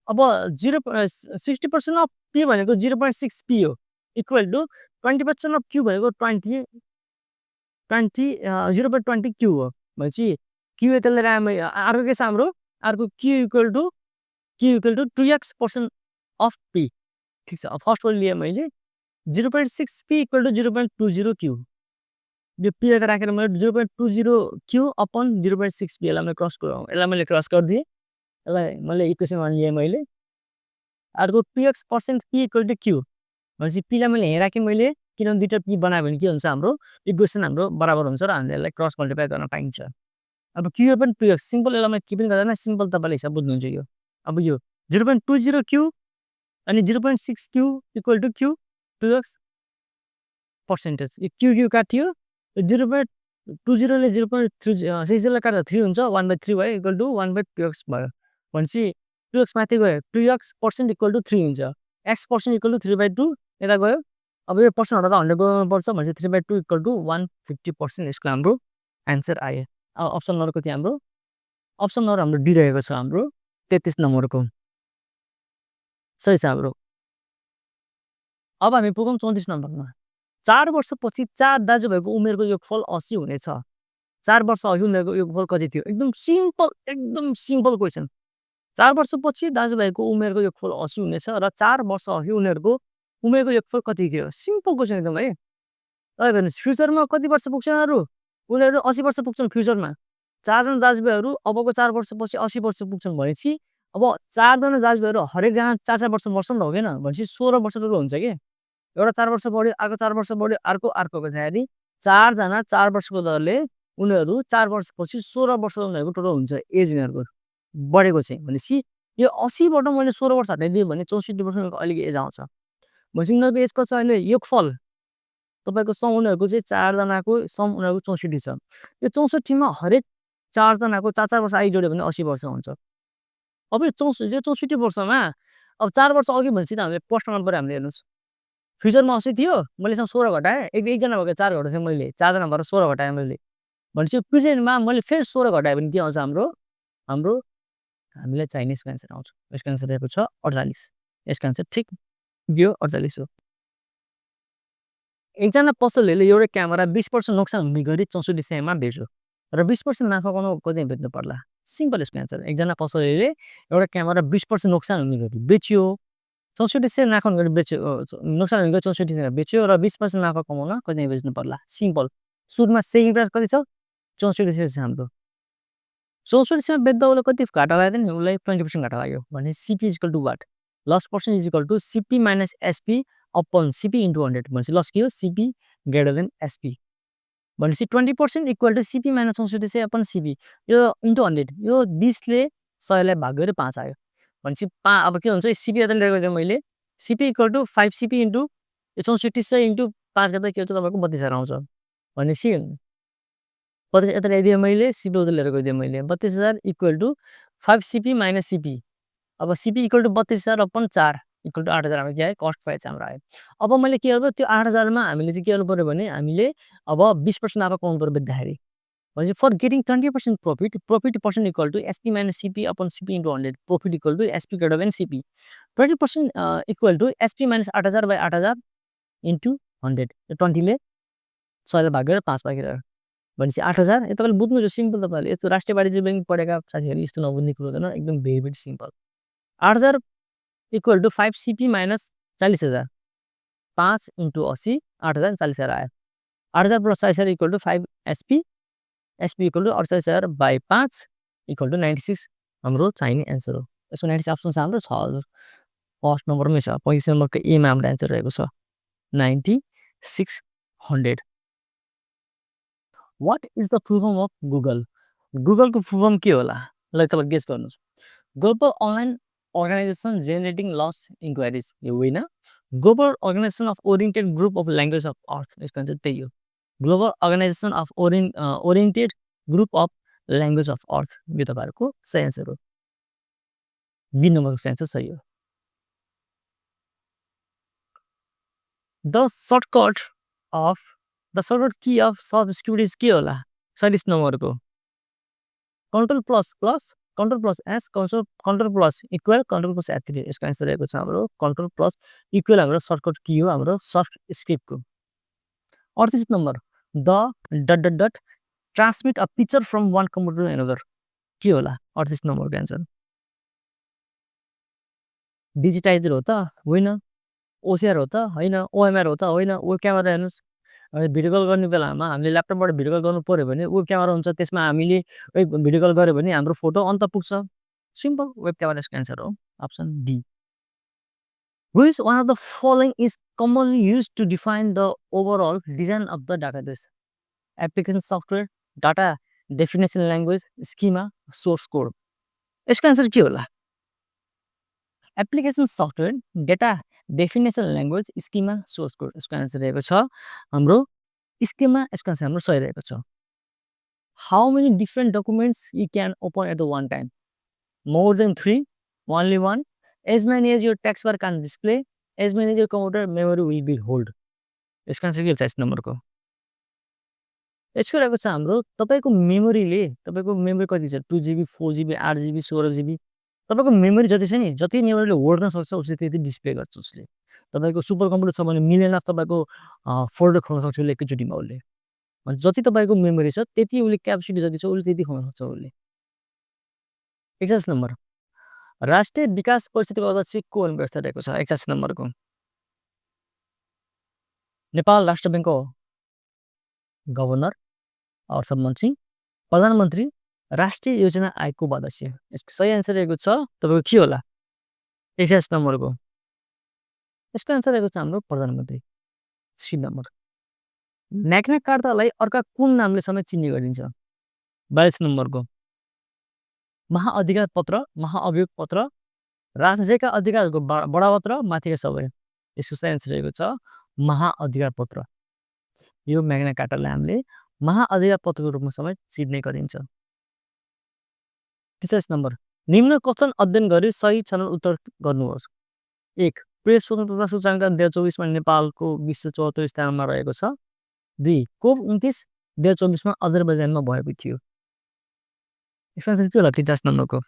अब 60% of P भनेको 0.6 P हो, इक्वल टु 20% अफ क्यू भनेको 0.20 क्यू हो भनेपछि क्यू यता लिएर अर्को के छ हाम्रो, अर्को Q equal to 2x% of P. ठिक छ, फर्स्ट वाला लिएँ मैले 0.6 पी इक्वल टु 0.20 क्यू। यो पी यता राखेर मैले 0.20 क्यू अपन 0.6 पी यसलाई मैले क्रस गरिदिएँ। यसलाई मैले इक्वेसन लिएँ मैले। अर्को 2x% P equal to Q भनेपछि पीलाई मैले यहाँ राखेँ मैले, किनभने दुईवटा पी बनायो भने के हुन्छ हाम्रो इक्वेसन हाम्रो बराबर हुन्छ र हामीले यसलाई क्रस मल्टिप्लाई गर्न पाइन्छ। अब क्यू पनि 2x सिम्पल, यसलाई के पनि गर्दैन, सिम्पल तपाईँले हिसाब बुझ्नुहुन्छ यो। अब यो 0.20 क्यू अनि 0.6 Q equal to Q 2x percentage. यो क्यू काटियो, 0.20ले 0.30 काट्दा 3 हुन्छ, 1/3 भयो इक्वल टु 1/2x भयो भनेपछि 2x माथि गयो 2x% इक्वल टु 3 हुन्छ, x% इक्वल टु 3/2 यता गयो। अब यो पर्सेन्ट हटाउँदा 100 गर्नुपर्छ भनेपछि 3/2 इक्वल टु 150% यसको हाम्रो एन्सर आयो। अब अप्सन नम्बर कति हाम्रो, अप्सन नम्बर हाम्रो डी रहेको छ हाम्रो 33 नम्बरको सही छ हाम्रो। अब हामी पुगौँ 34 नम्बरमा। 4 वर्षपछि 4 दाजुभाइको उमेरको योगफल 80 हुनेछ। 4 वर्ष अघि उनीहरूको योगफल कति थियो? एकदम सिम्पल क्वेसन। 4 वर्षपछि दाजुभाइको उमेरको योगफल 80 हुनेछ र 4 वर्ष अघि उनीहरूको उमेरको योगफल कति थियो? सिम्पल क्वेसन एकदम है। अब हेर्नुहोस् फ्युचरमा कति वर्ष पुग्छन् उनीहरू 80 वर्ष पुग्छन् फ्युचरमा। 4 जना दाजुभाइहरू अबको 4 वर्षपछि 80 वर्ष पुग्छन् भनेपछि अब 4 जना दाजुभाइहरू हरेकजना 4 वर्ष मर्छन् त हो किन भनेपछि 16 वर्ष टोटल हुन्छ कि। एउटा 4 वर्ष बढ्यो, अर्को 4 वर्ष बढ्यो, अर्को गर्दाखेरि 4 जना 4 वर्षको दरले उनीहरू 4 वर्षपछि 16 वर्ष उनीहरूको टोटल हुन्छ एज यिनीहरूको बढेको चाहिँ। भनेपछि यो 80 बाट मैले 16 वर्ष हटाइदिएँ भने 64 वर्षको अलिक एज आउँछ भनेपछि उनीहरूको एज कति छ अहिले योगफल तपाईँको सम उनीहरूको चाहिँ 4 जनाको सम उनीहरूको 64 छ। यो 64 मा हरेक 4 जनाको 4 वर्ष आयु जोड्यो भने 80 वर्ष हुन्छ। अब यो 64 वर्षमा अब 4 वर्ष अघि भनेपछि त हामीले पोस्ट गर्नु पर्यो हामीले हेर्नुहोस्। फ्युचरमा 80 थियो, मैले यसमा 16 घटाएँ। एकजना भएको 4 घटाएको थिएँ मैले, 4 जना भएर 16 घटाएँ मैले। भनेपछि प्रेजेन्टमा मैले फेरि 16 घटाएँ भने के आउँछ हाम्रो हाम्रो हामीलाई चाहिने यसको एन्सर आउँछ। यसको एन्सर रहेको छ 48। यसको एन्सर ठिक यो 48 हो। एकजना पसलेले एउटा क्यामेरा 20% नोक्सान हुने गरी 64 सयमा बेच्यो र 20% नाफा कमाउन कति बेच्नु पर्ला? सिम्पल यसको एन्सर। एकजना पसलेले एउटा क्यामेरा 20% नोक्सान हुने गरी बेच्यो, 64 सय नाफा हुने गरी बेच्यो, नोक्सान हुने गरी 64 सयमा बेच्यो र 20% नाफा कमाउन कति बेच्नु पर्ला? सिम्पल। सुरुमा सेलिङ प्राइस कति छ? 64 सय छ हाम्रो। 64 सयमा बेच्दा उसलाई कति घाटा लाग्यो नि? उसलाई 20% घाटा लाग्यो भने CP is equal to what? Loss percent is equal to CP minus SP upon CP into 100 भनेपछि लस के हो? CP greater than SP. भनेपछि 20% इक्वल टु सिपी माइनस 64 सय अपन सिपी यो इन्टु 100। यो 20 ले 100 लाई भाग गरेर 5 आयो। भनेपछि अब के हुन्छ? सिपी यता लिएर गएँ मैले, CP equal to 5 CP into यो 64 सय इन्टु 5 गर्दा के हुन्छ तपाईँको 32,000 आउँछ। भनेपछि 32 यता ल्याइदिएँ मैले, सिपी उता लिएर गइदिएँ मैले। 32,000 equal to 5 CP minus CP. अब CP equal to 32,000 upon 4 equal to 8,000 हाम्रो के आयो? कस्ट प्राइस हाम्रो आयो। अब मैले के गर्नु? त्यो 8,000 मा हामीले चाहिँ के गर्नु पर्यो भने हामीले अब 20% नाफा कमाउनु पर्यो बेच्दाखेरि। भनेपछि for getting 20% profit, profit percent equal to SP minus CP upon CP into 100। Profit equal to SP greater than CP. 20% equal to SP minus 8,000 by 8,000 into 100। 20 ले 100 लाई भाग गरेर 5 पाइरहेको। भनेपछि 8,000 यो तपाईँले बुझ्नुहुन्छ सिम्पल। तपाईँले यस्तो राष्ट्रिय वाणिज्य ब्याङ्क पढेका साथीहरूले यस्तो नबुझ्ने कुरो हुँदैन। एकदम very very simple. 8,000 equal to 5 CP minus 40,000। 5 into 80 8,000 40,000 आयो। 8,000 plus 40,000 equal to 5 SP, SP equal to 48,000 by 5 equal to 96 हाम्रो चाहिने एन्सर हो। यसको 96 अप्सन छ हाम्रो 6,000। फर्स्ट नम्बरमै छ। 35 नम्बरको एमा हाम्रो एन्सर रहेको छ 9600। What is the full form of Google? गुगलको फुल फर्म के होला? ल तपाईँ गेस गर्नुहोस्। Global online organisation generating loss inquiries यो होइन। Global organisation of oriented group of language of earth यसको एन्सर त्यही हो। Global organisation of oriented group of language of earth यो तपाईँहरूको सही एन्सर हो। बी नम्बरको एन्सर सही हो। The shortcut key of subscript के होला? 37 नम्बरको control plus plus control plus S control plus equal control plus F3 यसको एन्सर रहेको छ हाम्रो कन्ट्रोल प्लस इक्वल हाम्रो सर्टकट की हो हाम्रो सफ्ट स्क्रिप्टको। 38 number the transmit a picture from one computer to another के होला? 38 नम्बरको एन्सर डिजिटाइजर हो त? होइन। ओसिआर हो त? होइन। ओएमआर हो त? होइन। वेब क्यामेरा हेर्नुहोस्, भिडियो कल गर्ने बेलामा हामीले ल्यापटपबाट भिडियो कल गर्नु पर्यो भने वेब क्यामेरा हुन्छ, त्यसमा हामीले भिडियो कल गऱ्यो भने हाम्रो फोटो अन्त पुग्छ। सिम्पल वेब क्यामेरा यसको एन्सर हो option D. Which one of the following is commonly used to define the overall design of the database? Application software, data definition language, schema, source code। यसको एन्सर के होला? Application software, data definition language, schema, source code यसको एन्सर रहेको छ हाम्रो स्किमा। यसको एन्सर हाम्रो सही रहेको छ। How many different documents you can open at the one time? More than 3, only 1, as many as your text bar can display, as many as your computer memory will be hold. यसको एन्सर के हुन्छ 6 नम्बरको? यसको रहेको छ हाम्रो तपाईँको मेमोरी कति छ? 2GB 4GB 8GB 16GB। तपाईँको मेमोरी जति छ नि, जति मेमोरीले होल्ड गर्न सक्छ उसले त्यति डिस्प्ले गर्छ उसले। तपाईँको सुपर कम्प्युटर छ भने मिलियन अफ तपाईँको फोल्डर खोल्न सक्छ उसले एकैचोटिमा उसले। जति तपाईँको मेमोरी छ त्यति उसले क्यापेसिटी जति छ उसले त्यति खोल्न सक्छ उसले। 41 नम्बर राष्ट्रिय विकास परिषदको अध्यक्ष को हुने व्यवस्था रहेको छ? 81 नम्बरको नेपाल राष्ट्र ब्याङ्कको गभर्नर, अर्थमन्त्री, प्रधानमन्त्री, राष्ट्रिय योजना आयोगको अध्यक्ष। यसको सही एन्सर रहेको छ तपाईँको के होला? 81 नम्बरको यसको एन्सर रहेको छ हाम्रो प्रधानमन्त्री। 3 नम्बर म्याग्ना कार्तालाई अर्का कुन नामले समेत चिन्ने गरिन्छ? 42 नम्बरको महाअधिकार पत्र, महाअभियोग पत्र, राजनीतिका अधिकारहरूको बढावत्र, माथिका सबै। यसको सही एन्सर रहेको छ महाअधिकार पत्र। यो म्याग्ना कार्टालाई हामीले महाअधिकार पत्रको रूपमा समेत चिन्ने गरिन्छ। 43 नम्बर निम्न कथन अध्ययन गरी सही छनौट उत्तर गर्नुहोस्। 1 प्रेस स्वतन्त्रता सूचकाङ्क 2024 मा नेपालको विश्व 74 स्थानमा रहेको छ। 2 कोप 29 2024 मा अजरबैजानमा भएको थियो। यसको आन्सर के होला 50 नम्बरको?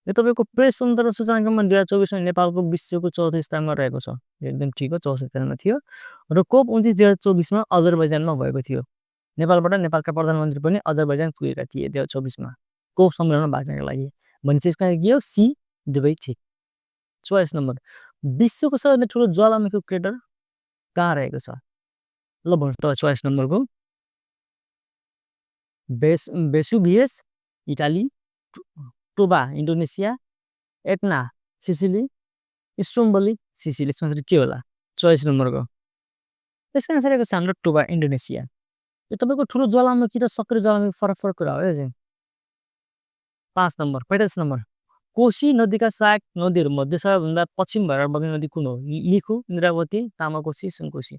यो तपाईँको प्रेस स्वतन्त्रता सूचकाङ्कमा 2024 मा नेपालको विश्वको 4थो स्थानमा रहेको छ। एकदम ठिक हो, 4थो स्थानमा थियो र कोप 29 2024 मा अजरबैजानमा भएको थियो। नेपालबाट नेपालका प्रधानमन्त्री पनि अजरबैजान पुगेका थिए 2024 मा कोप सम्मेलनमा भाग लिनका लागि। भनेपछि यसको आन्सर के हो? सी, दुवै ठिक। 44 नम्बर विश्वको सबैभन्दा ठुलो ज्वालामुखी क्रेटर कहाँ रहेको छ? ल भन्नुहोस् त 44 नम्बरको। Vesuvius Italy, Toba Indonesia, Etna Sicily, Stromboli Sicily. यसको आन्सर के होला 44 नम्बरको? यसको आन्सर रहेको छ हाम्रो टोबा इन्डोनेसिया। यो तपाईँको ठुलो ज्वालामुखी र सक्रिय ज्वालामुखी फरक फरक कुरा हो है चाहिँ। 5 नम्बर 45 नम्बर कोशी नदीका सहायक नदीहरूमध्ये सबैभन्दा पश्चिम भएर बग्ने नदी कुन हो? लिखु, इन्द्रावती, तामाकोशी, सुनकोशी।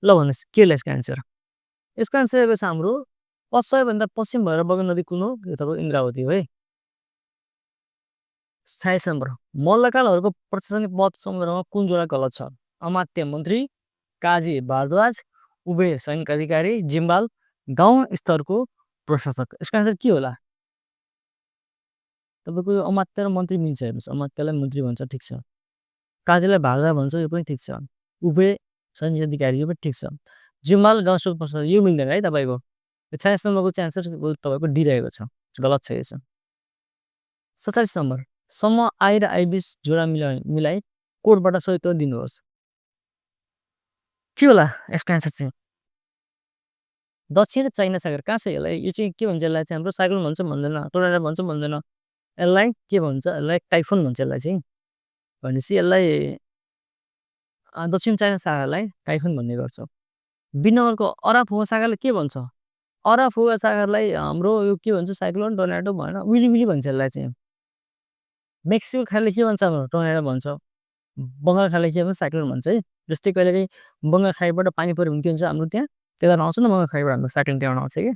ल भन्नुहोस् के होला यसको आन्सर? यसको आन्सर रहेको छ हाम्रो सबैभन्दा पश्चिम भएर बग्ने नदी कुन हो? यो तपाईँको इन्द्रावती हो है। 46 नम्बर मल्लकालहरूको प्रशासनिक पद सन्दर्भमा कुन जोडा गलत छ? अमात्य मन्त्री, काजी भारद्वाज, उभय सैनिक अधिकारी, जिम्बाल गाउँ स्तरको प्रशासक। यसको आन्सर के होला? तपाईँको यो अमात्य र मन्त्री मिल्छ हेर्नुहोस्। अमात्यलाई मन्त्री भन्छ, ठिक छ। काजीलाई भारद्वाज भन्छ, यो पनि ठिक छ। उभय सैनिक अधिकारी, यो पनि ठिक छ। जिम्बाल गाउँ स्तरको प्रशासक यो मिल्दैन है तपाईँको। 46 नम्बरको चाहिँ आन्सर तपाईँको डी रहेको छ, गलत छ यो चाहिँ। 47 नम्बर सम्म आई र आई बिच जोडा मिलाइ कोडबाट सही उत्तर दिनुहोस्। के होला यसको आन्सर चाहिँ? दक्षिण चाइना सागर कहाँ छ यसलाई? यो चाहिँ के भन्छ यसलाई चाहिँ? हाम्रो साइक्लोन भन्छ भन्दैन, टोर्नाडो भन्छ भन्दैन, यसलाई के भन्छ? यसलाई टाइफोन भन्छ यसलाई चाहिँ। भनेपछि यसलाई दक्षिण चाइना सागरलाई टाइफोन भन्ने गर्छ। 2 नम्बरको अराफुवा सागरलाई के भन्छ? अराफुवा सागरलाई हाम्रो यो के भन्छ? साइक्लोन, टोर्नाडो भएन, विली विली भन्छ यसलाई चाहिँ। मेक्सिको खाले के भन्छ? हाम्रो टोर्नाडो भन्छ। बङ्गाल खाले के भन्छ? साइक्लोन भन्छ है। जस्तै कहिलेकाहीँ बङ्गाल खाडीबाट पानी पऱ्यो भने के हुन्छ हाम्रो त्यहाँ? त्यता आउँछ नि बङ्गाल खाडीबाट हाम्रो साइक्लोन त्यहाँबाट आउँछ कि।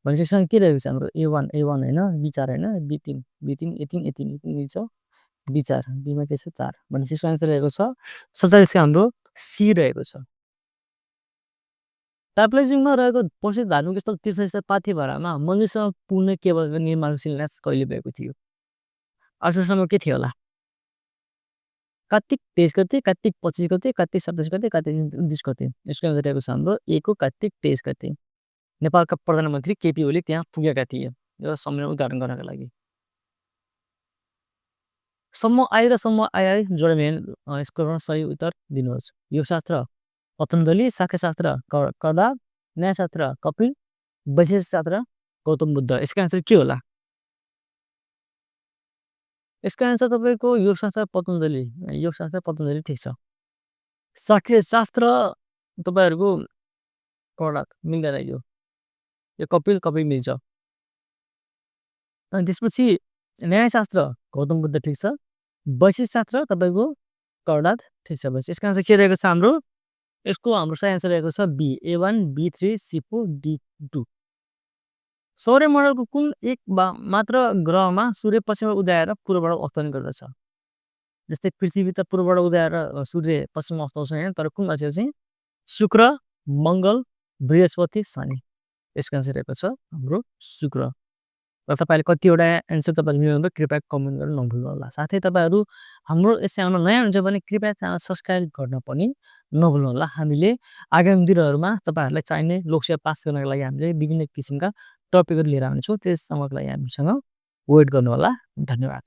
भनेपछि यसमा के रहेको छ हाम्रो? A1 होइन, B4 होइन, B3 A3 मिल्छ। B4 बीमा के छ? 4। भनेपछि यसको आन्सर रहेको छ 47 को हाम्रो सी रहेको छ। ताप्लेजुङमा रहेको प्रसिद्ध धार्मिक स्थल तीर्थस्थल पाथिभरामा मन्दिरसम्म पुग्ने केबलको निर्माणको शिलान्यास कहिले भएको थियो? 68 नम्बर के थियो होला? कार्तिक 23 गते, कार्तिक 25 गते, कार्तिक 27 गते, कार्तिक 29 गते। यसको आन्सर रहेको छ हाम्रो ए को कार्तिक 23 गते। नेपालका प्रधानमन्त्री केपी ओली त्यहाँ पुगेका थिए यो सम्मेलन उद्घाटन गर्नका लागि। सम्म आई र सम्म आई जोडा मिलाइ यसको सही उत्तर दिनुहोस्। यो शास्त्र पतञ्जलि, साख्यशास्त्र कदा, न्यायशास्त्र कपिल, वैशेषिकशास्त्र गौतम बुद्ध। यसको आन्सर के होला? यसको आन्सर तपाईँको योगशास्त्र पतञ्जलि, योगशास्त्र पतञ्जलि ठिक छ। साख्यशास्त्र तपाईँहरूको कडा मिल्दैन यो कपिल मिल्छ। अनि त्यसपछि न्यायशास्त्र गौतम बुद्ध ठिक छ। वैशेषिकशास्त्र तपाईँको कर्णाद ठिक छ। यसको आन्सर के रहेको छ हाम्रो? यसको हाम्रो सही आन्सर रहेको छ be A1 B3 C4 D2। सौर्यमण्डलको कुन एक मात्र ग्रहमा सूर्य पश्चिमबाट उदाएर पूर्वबाट अस्तन गर्दछ? जस्तै पृथ्वी त पूर्वबाट उदाएर सूर्य पश्चिममा अस्ताउँछ हैन, तर कुन चाहिँ चाहिँ शुक्र, मङ्गल, बृहस्पति, शनि। यसको आन्सर रहेको छ हाम्रो शुक्र। र तपाईँले कतिवटा एन्सर तपाईँले मिलाउनु कृपया कमेन्ट गर्न नभुल्नु होला। साथै तपाईँहरू हाम्रो यस च्यानलमा नयाँ हुनुहुन्छ भने कृपया च्यानल सब्स्क्राइब गर्न पनि नभुल्नु होला। हामीले आगामी दिनहरूमा तपाईँहरूलाई चाहिने लोकसेवा पास गर्नको लागि हामीले विभिन्न किसिमका टपिकहरू लिएर आउनेछौँ। त्यससम्मको लागि हामीसँग वेट गर्नु होला। धन्यवाद।